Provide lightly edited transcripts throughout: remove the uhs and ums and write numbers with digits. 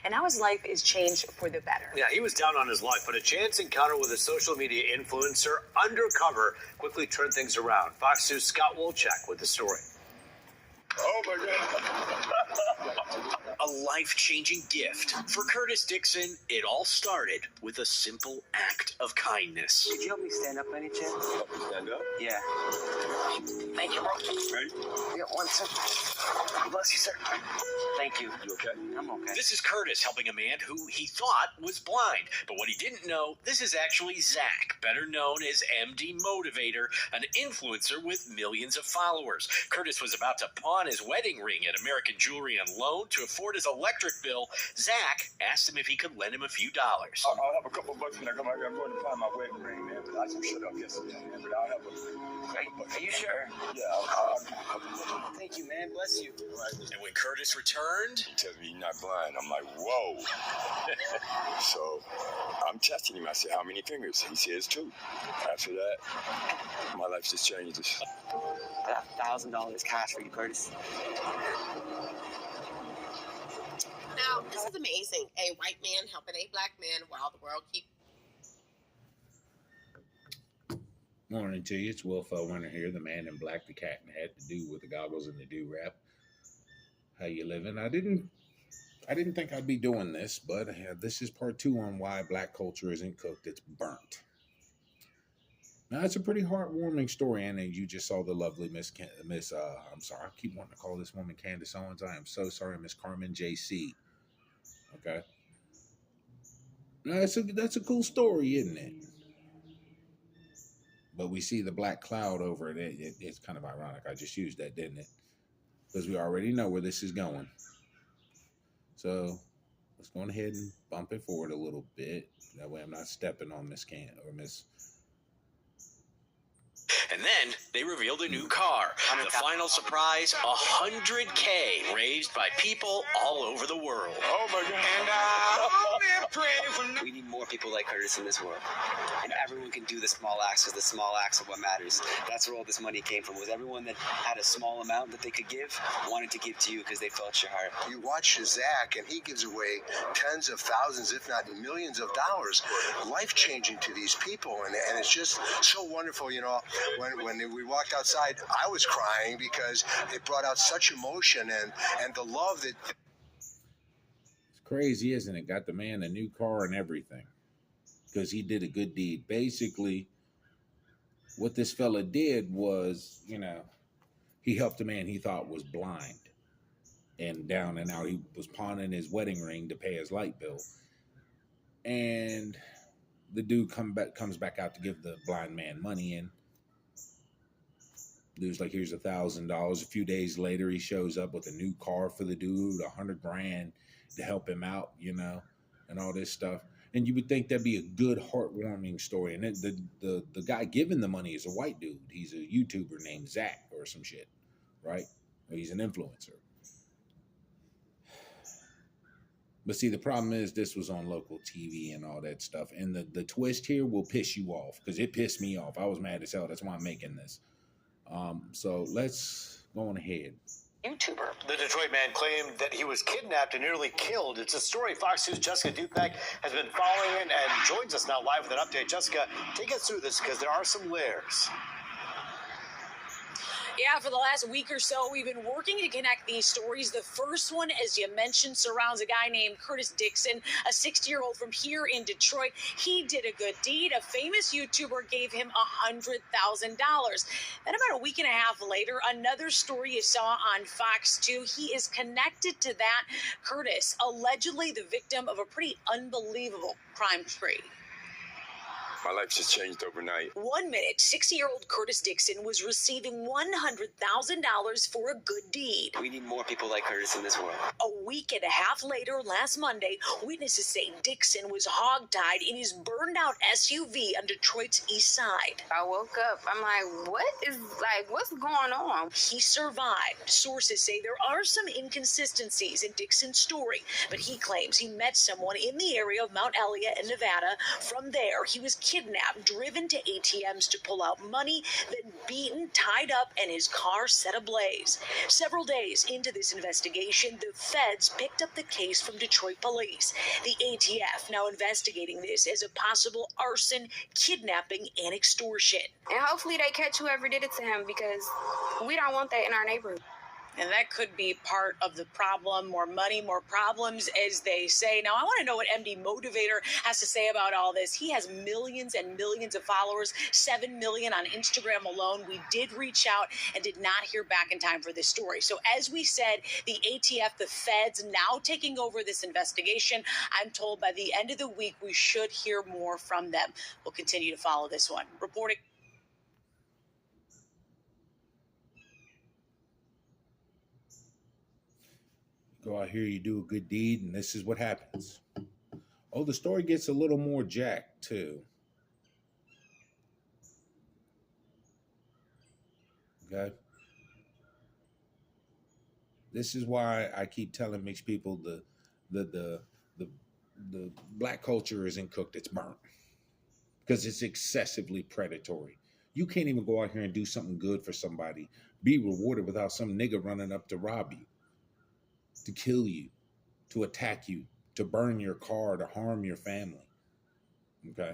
and now his life is changed for the better. Yeah, he was down on his luck, but a chance encounter with a social media influencer undercover quickly turned things around. Fox News' Scott Wolchak with the story. Oh my God. A life-changing gift. For Curtis Dixon, it all started with a simple act of kindness. Could you help me stand up by any chance? Help me stand up? Yeah. Thank you, bro. Ready? Yeah, 1 second. Bless you, sir. Thank you. You okay? I'm okay. This is Curtis helping a man who he thought was blind. But what he didn't know, this is actually Zach, better known as MD Motivator, an influencer with millions of followers. Curtis was about to pawn his wedding ring at American Jewelry and Loan to afford his electric bill. Zach asked him if he could lend him a few dollars. I'll have a couple bucks when I come out here. I'm going to find my wedding ring, man. But I just shut up yesterday, man. But I'll have a Are you sure? Yeah, I'll give you a couple bucks. Thank you, man. Bless you. And when Curtis returned, He tells me he's not blind. I'm like, whoa. So I'm testing him. I said, how many fingers? He says 2. After that, my life just changes. I got $1,000 cash for you, Curtis. Now, this is amazing. A white man helping a black man while the world keeps. Morning to you. It's Will Winter here, the man in black, the cat in the hat, the dude with the goggles and the do-rap. How you living? I didn't think I'd be doing this, but this is part 2 on why black culture isn't cooked, it's burnt. Now, it's a pretty heartwarming story, and you just saw the lovely Miss I'm sorry, I keep wanting to call this woman Candace Owens. I am so sorry, Miss Carmen J.C. Okay? Now, that's a cool story, isn't it? But we see the black cloud over it. It's kind of ironic. I just used that, didn't it? Because we already know where this is going. So let's go ahead and bump it forward a little bit. That way I'm not stepping on Miss Miss. and then they revealed a new car. The final surprise, $100K raised by people all over the world. Oh my God. And we need more people like Curtis in this world. And everyone can do the small acts, because the small acts are what matters. That's where all this money came from, was everyone that had a small amount that they could give wanted to give to you because they felt your heart. You watch Zach, and he gives away tens of thousands, if not millions of dollars, life-changing to these people. And it's just so wonderful, you know. When we walked outside, I was crying because it brought out such emotion and the love that... It's crazy, isn't it? Got the man a new car and everything because he did a good deed. Basically, what this fella did was, you know, he helped a man he thought was blind and down and out. He was pawning his wedding ring to pay his light bill. And the dude comes back out to give the blind man money, and dude's like, here's $1,000. A few days later, he shows up with a new car for the dude, $100,000 to help him out, you know, and all this stuff. And you would think that'd be a good, heartwarming story. And the guy giving the money is a white dude. He's a YouTuber named Zach or some shit, right? Or he's an influencer. But see, the problem is this was on local TV and all that stuff. And the twist here will piss you off, because it pissed me off. I was mad as hell. That's why I'm making this. So let's go on ahead. YouTuber. The Detroit man claimed that he was kidnapped and nearly killed. It's a story Fox News' Jessica Dupack has been following and joins us now live with an update. Jessica, take us through this because there are some layers. Yeah, for the last week or so, we've been working to connect these stories. The first one, as you mentioned, surrounds a guy named Curtis Dixon, a 60-year-old from here in Detroit. He did a good deed. A famous YouTuber gave him $100,000. Then about a week and a half later, another story you saw on Fox 2. He is connected to that. Curtis, allegedly the victim of a pretty unbelievable crime spree. My life just changed overnight. 1 minute, 60-year-old Curtis Dixon was receiving $100,000 for a good deed. We need more people like Curtis in this world. A week and a half later, last Monday, witnesses say Dixon was hogtied in his burned-out SUV on Detroit's east side. I woke up. I'm like, what's going on? He survived. Sources say there are some inconsistencies in Dixon's story, but he claims he met someone in the area of Mount Elliott in Nevada. From there, he was kidnapped, driven to ATMs to pull out money, then beaten, tied up, and his car set ablaze. Several days into this investigation, the feds picked up the case from Detroit police. The ATF now investigating this as a possible arson, kidnapping, and extortion. And hopefully they catch whoever did it to him, because we don't want that in our neighborhood. And that could be part of the problem. More money, more problems, as they say. Now, I want to know what MD Motivator has to say about all this. He has millions and millions of followers, 7 million on Instagram alone. We did reach out and did not hear back in time for this story. So as we said, the ATF, the feds, now taking over this investigation. I'm told by the end of the week, we should hear more from them. We'll continue to follow this one. Reporting. Go out here, you do a good deed, and this is what happens. Oh, the story gets a little more jacked, too. Okay? This is why I keep telling mixed people the black culture isn't cooked, it's burnt. Because it's excessively predatory. You can't even go out here and do something good for somebody, be rewarded without some nigga running up to rob you, to kill you, to attack you, to burn your car, to harm your family. Okay?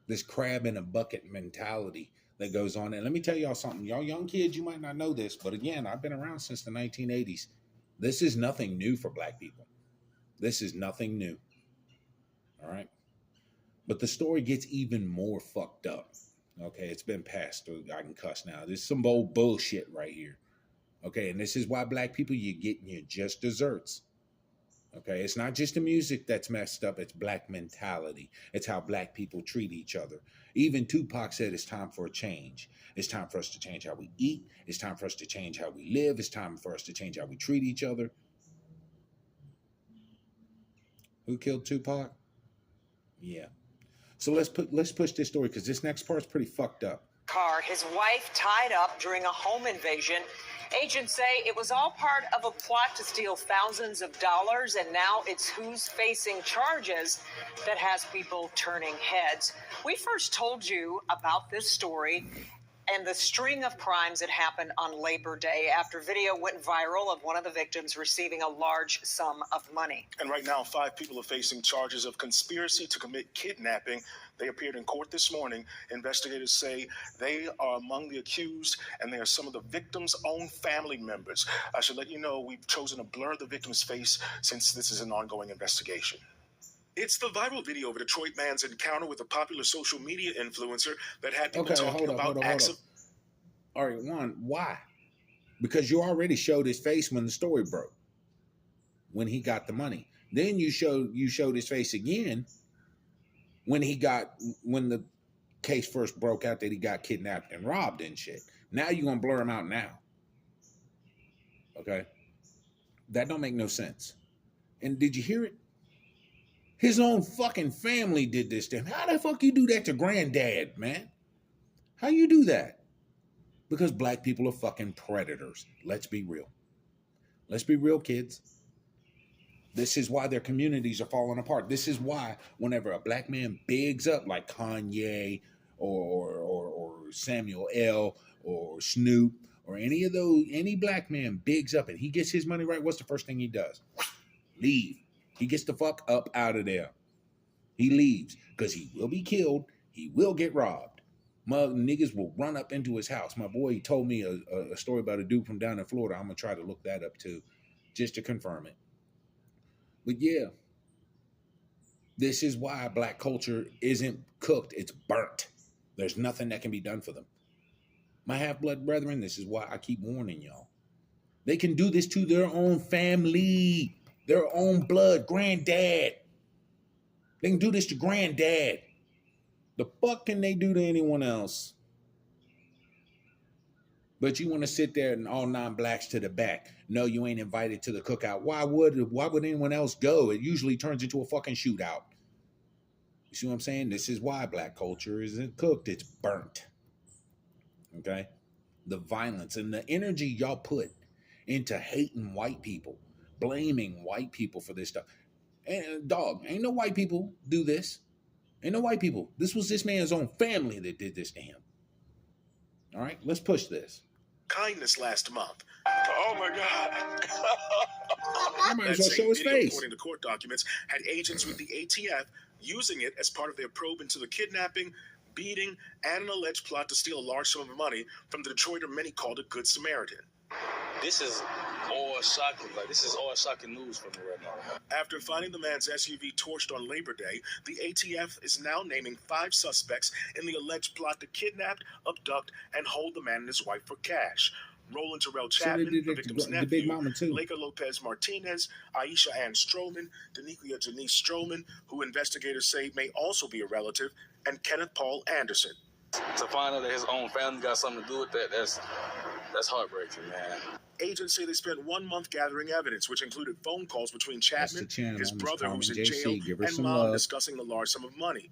This crab in a bucket mentality that goes on. And let me tell y'all something. Y'all young kids, you might not know this, but again, I've been around since the 1980s. This is nothing new for black people. This is nothing new. All right? But the story gets even more fucked up. Okay? It's been passed. I can cuss now. This is some old bullshit right here. Okay, and this is why black people, you're getting your just desserts. Okay, it's not just the music that's messed up, it's black mentality. It's how black people treat each other. Even Tupac said it's time for a change. It's time for us to change how we eat. It's time for us to change how we live. It's time for us to change how we treat each other. Who killed Tupac? Yeah. So let's push this story, because this next part's pretty fucked up. Car, his wife tied up during a home invasion. Agents say it was all part of a plot to steal thousands of dollars, and now it's who's facing charges that has people turning heads. We first told you about this story and the string of crimes that happened on Labor Day after video went viral of one of the victims receiving a large sum of money. And right now, 5 people are facing charges of conspiracy to commit kidnapping. They appeared in court this morning. Investigators say they are among the accused, and they are some of the victims' own family members. I should let you know we've chosen to blur the victim's face since this is an ongoing investigation. It's the viral video of a Detroit man's encounter with a popular social media influencer that had people talking about acts of... All right, one, why? Because you already showed his face when the story broke, when he got the money. Then you showed his face again when the case first broke out that he got kidnapped and robbed and shit. Now you're gonna blur him out now. Okay? That don't make no sense. And did you hear it? His own fucking family did this to him. How the fuck you do that to granddad, man? How you do that? Because black people are fucking predators. Let's be real. Let's be real, kids. This is why their communities are falling apart. This is why whenever a black man bigs up like Kanye or Samuel L. or Snoop or any black man bigs up and he gets his money right, what's the first thing he does? Leave. He gets the fuck up out of there. He leaves because he will be killed. He will get robbed. Mother niggas will run up into his house. My boy told me a story about a dude from down in Florida. I'm going to try to look that up too, just to confirm it. But yeah, this is why black culture isn't cooked. It's burnt. There's nothing that can be done for them. My half-blood brethren, this is why I keep warning y'all. They can do this to their own family. Their own blood, granddad. They can do this to granddad. The fuck can they do to anyone else? But you want to sit there and all non-blacks to the back. No, you ain't invited to the cookout. Why would anyone else go? It usually turns into a fucking shootout. You see what I'm saying? This is why black culture isn't cooked. It's burnt. Okay? The violence and the energy y'all put into hating white people, blaming white people for this stuff. And dog, ain't no white people do this. Ain't no white people. This was this man's own family that did this to him. All right, let's push this. Kindness last month. Oh my God. I might as well That show same his video, face. according to court documents, had agents with the ATF using it as part of their probe into the kidnapping, beating, and an alleged plot to steal a large sum of money from the Detroiter many called a Good Samaritan. This is all shocking. Like, this is all shocking news for me right now. After finding the man's SUV torched on Labor Day, the ATF is now naming 5 suspects in the alleged plot to kidnap, abduct, and hold the man and his wife for cash. Roland Terrell Chapman, the victim's the Big nephew, Mama too. Laker Lopez Martinez, Aisha Ann Stroman, Danikia Janice Stroman, who investigators say may also be a relative, and Kenneth Paul Anderson. To find out that his own family got something to do with that, that's heartbreaking, man. Agents say they spent 1 month gathering evidence, which included phone calls between Chapman, channel, his Miss brother Carmen who's in JC. jail, Give her and some mom love. discussing the large sum of money.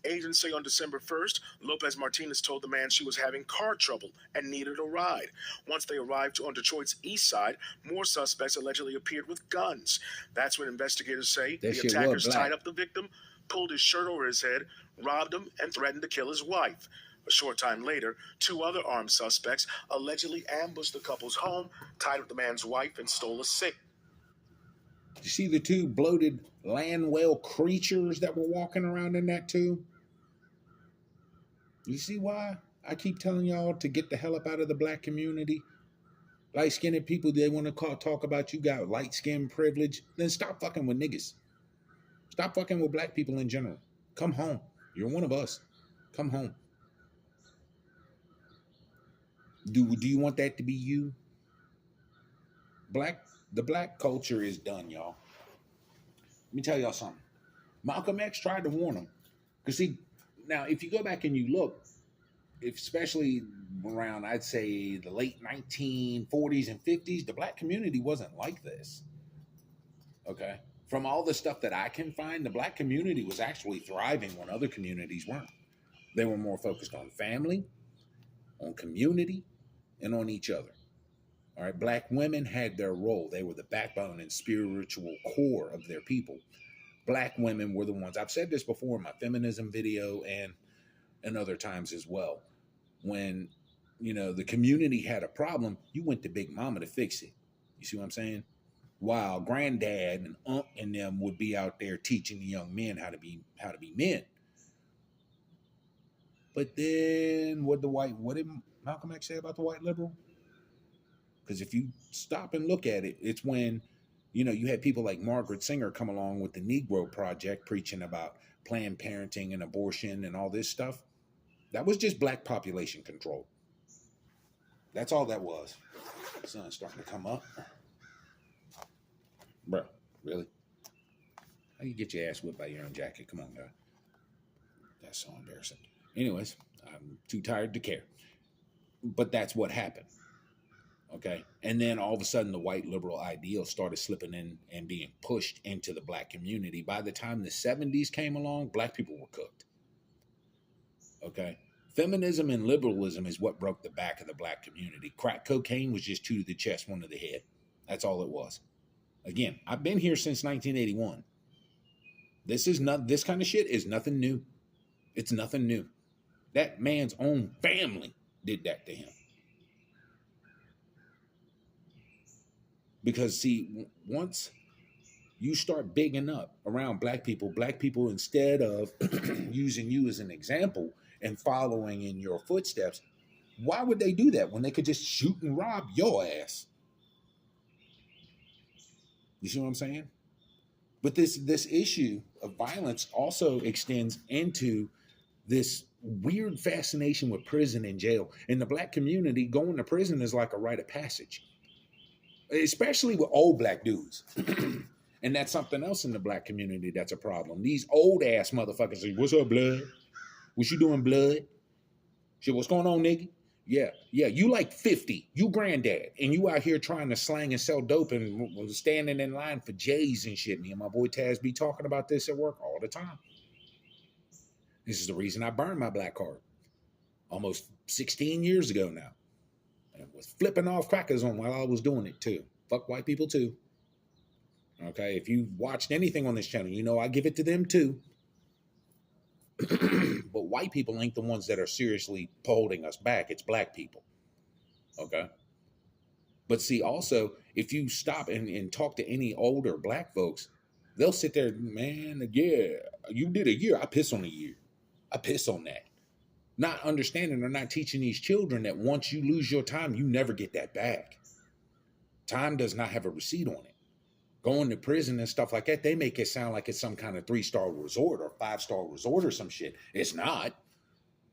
Agents say on December 1st, Lopez Martinez told the man she was having car trouble and needed a ride. Once they arrived on Detroit's east side, more suspects allegedly appeared with guns. That's when investigators say That the shit was attackers black. tied up the victim, pulled his shirt over his head, robbed him, and threatened to kill his wife. A short time later, 2 other armed suspects allegedly ambushed the couple's home, tied up the man's wife, and stole a safe. You see the 2 bloated land whale creatures that were walking around in that too? You see why I keep telling y'all to get the hell up out of the black community? Light-skinned people, they want to talk about you got light-skin privilege. Then stop fucking with niggas. Stop fucking with black people in general. Come home. You're one of us. Come home. Do you want that to be you? The black culture is done, y'all. Let me tell y'all something. Malcolm X tried to warn them. Because see, now if you go back and you look, especially around, I'd say, the late 1940s and 50s, the black community wasn't like this. Okay? From all the stuff that I can find, the black community was actually thriving when other communities weren't. They were more focused on family, on community, and on each other. All right, black women had their role. They were the backbone and spiritual core of their people. Black women were the ones, I've said this before in my feminism video and other times as well. When, the community had a problem, you went to Big Mama to fix it. You see what I'm saying? While granddad and and them would be out there teaching the young men how to be men. But then what did Malcolm X say about the white liberal? Because if you stop and look at it, it's when, you had people like Margaret Sanger come along with the Negro Project preaching about Planned Parenting and abortion and all this stuff. That was just black population control. That's all that was. The sun's starting to come up. Bro, really? How you get your ass whipped by your own jacket? Come on, guy. That's so embarrassing. Anyways, I'm too tired to care. But that's what happened. Okay? And then all of a sudden, the white liberal ideal started slipping in and being pushed into the black community. By the time the 70s came along, black people were cooked. Okay? Feminism and liberalism is what broke the back of the black community. Crack cocaine was just 2 to the chest, 1 to the head. That's all it was. Again, I've been here since 1981. This kind of shit is nothing new. It's nothing new. That man's own family did that to him. Because see, once you start bigging up around black people, instead of using you as an example and following in your footsteps, why would they do that when they could just shoot and rob your ass? You see what I'm saying? But this issue of violence also extends into this weird fascination with prison and jail. In the black community, going to prison is like a rite of passage, especially with old black dudes. And that's something else in the black community that's a problem. These old ass motherfuckers say, "What's up, blood? What you doing, blood? Shit, what's going on, nigga? Yeah, you like 50, you granddad, and you out here trying to slang and sell dope and standing in line for J's and shit." Me and my boy Taz be talking about this at work all the time. This is the reason I burned my black card almost 16 years ago now. And was flipping off crackers on while I was doing it too. Fuck white people too. Okay, if you watched anything on this channel, you know I give it to them too. But white people ain't the ones that are seriously holding us back. It's black people. Okay. But see, also, if you stop and talk to any older black folks, they'll sit there, man, yeah, you did a year. I piss on a year. I piss on that. Not understanding or not teaching these children that once you lose your time, you never get that back. Time does not have a receipt on it. Going to prison and stuff like that, they make it sound like it's some kind of 3-star resort or 5-star resort or some shit. It's not.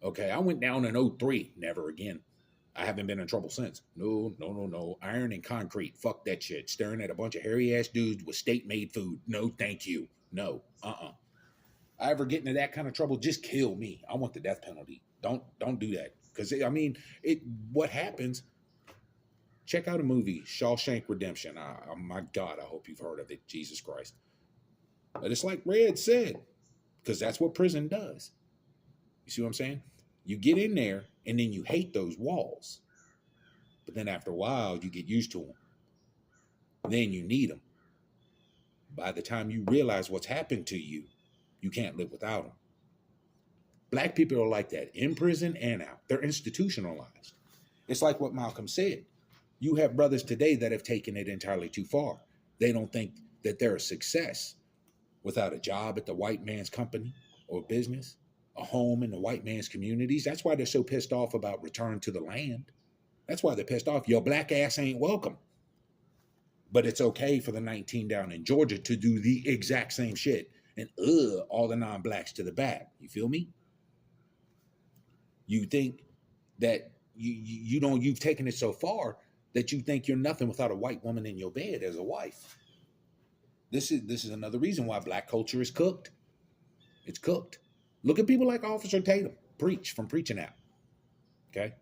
Okay, I went down in 2003. Never again. I haven't been in trouble since. No. Iron and concrete. Fuck that shit. Staring at a bunch of hairy ass dudes with state-made food. No, thank you. No. I ever get into that kind of trouble, just kill me. I want the death penalty. Don't do that. Because, I mean, what happens, check out a movie, Shawshank Redemption. My God, I hope you've heard of it. Jesus Christ. But it's like Red said, because that's what prison does. You see what I'm saying? You get in there, and then you hate those walls. But then after a while, you get used to them. Then you need them. By the time you realize what's happened to you, you can't live without them. Black people are like that, in prison and out. They're institutionalized. It's like what Malcolm said. You have brothers today that have taken it entirely too far. They don't think that they're a success without a job at the white man's company or business, a home in the white man's communities. That's why they're so pissed off about return to the land. That's why they're pissed off. Your black ass ain't welcome. But it's okay for the 19 down in Georgia to do the exact same shit and all the non-blacks to the back. You feel me? You think that you've taken it so far that you think you're nothing without a white woman in your bed as a wife. This is another reason why black culture is cooked. It's cooked. Look at people like Officer Tatum, from Preaching Out. Okay?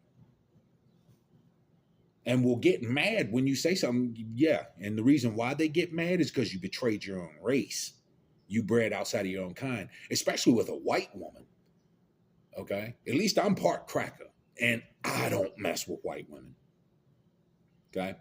And will get mad when you say something. Yeah, and the reason why they get mad is because you betrayed your own race. You bred outside of your own kind, especially with a white woman. Okay? At least I'm part cracker, and I don't mess with white women. Okay?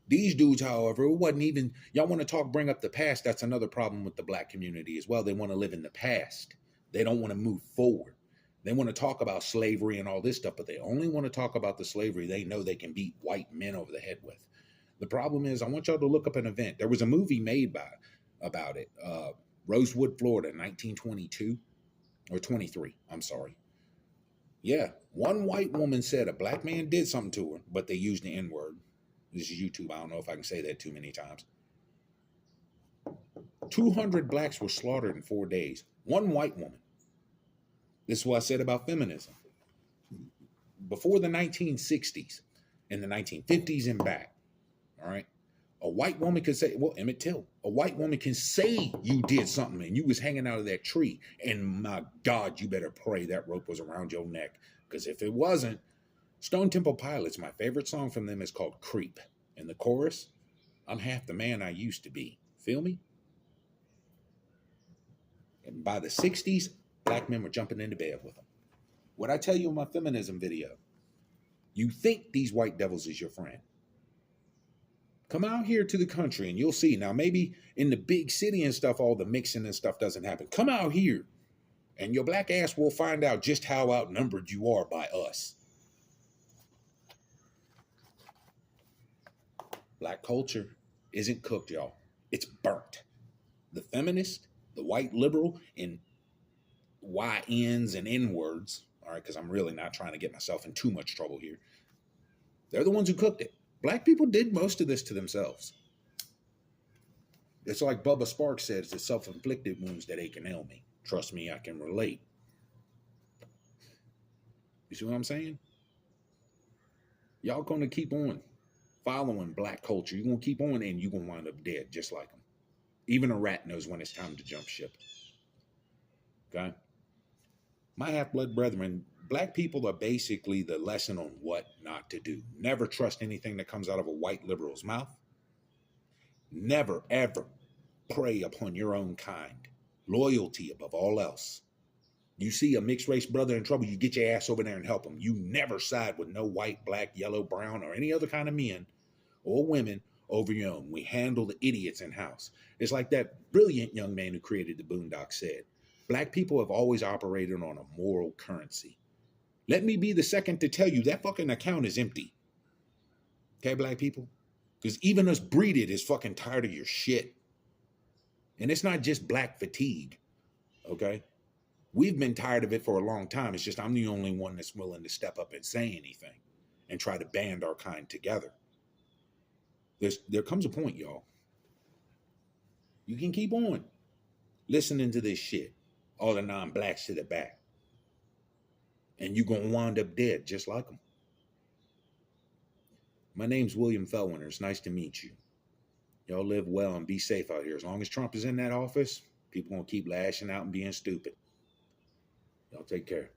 These dudes, however, it wasn't even, y'all want to bring up the past. That's another problem with the black community as well. They want to live in the past. They don't want to move forward. They want to talk about slavery and all this stuff, but they only want to talk about the slavery they know they can beat white men over the head with. The problem is, I want y'all to look up an event. There was a movie made about it. Rosewood, Florida, 1922 or 23. I'm sorry. Yeah, one white woman said a black man did something to her, but they used the N-word. This is YouTube. I don't know if I can say that too many times. 200 blacks were slaughtered in 4 days. One white woman. This is what I said about feminism. Before the 1960s, in the 1950s and back, all right, a white woman could say, well, Emmett Till, a white woman can say you did something and you was hanging out of that tree, and my God, you better pray that rope was around your neck, because if it wasn't, Stone Temple Pilots, my favorite song from them is called Creep. And the chorus, I'm half the man I used to be. Feel me? And by the 60s, black men were jumping into bed with them. What I tell you in my feminism video, you think these white devils is your friend. Come out here to the country and you'll see. Now, maybe in the big city and stuff, all the mixing and stuff doesn't happen. Come out here and your black ass will find out just how outnumbered you are by us. Black culture isn't cooked, y'all. It's burnt. The feminist, the white liberal, and YNs and N-words, all right, because I'm really not trying to get myself in too much trouble here. They're the ones who cooked it. Black people did most of this to themselves. It's like Bubba Sparks says, the self-inflicted wounds that ache and ail me. Trust me, I can relate. You see what I'm saying? Y'all gonna keep on following black culture. You're going to keep on and you're going to wind up dead just like them. Even a rat knows when it's time to jump ship. Okay? My half-blood brethren, black people are basically the lesson on what not to do. Never trust anything that comes out of a white liberal's mouth. Never, ever prey upon your own kind. Loyalty above all else. You see a mixed race brother in trouble, you get your ass over there and help him. You never side with no white, black, yellow, brown, or any other kind of men or women over your own. We handle the idiots in house. It's like that brilliant young man who created the Boondocks said. Black people have always operated on a moral currency. Let me be the second to tell you that fucking account is empty. Okay, black people? Because even us breeded is fucking tired of your shit. And it's not just black fatigue, okay? We've been tired of it for a long time. It's just I'm the only one that's willing to step up and say anything and try to band our kind together. There comes a point, y'all. You can keep on listening to this shit, all the non-blacks to the back. And you're going to wind up dead just like them. My name's William Fellwinter. It's nice to meet you. Y'all live well and be safe out here. As long as Trump is in that office, people going to keep lashing out and being stupid. Y'all take care.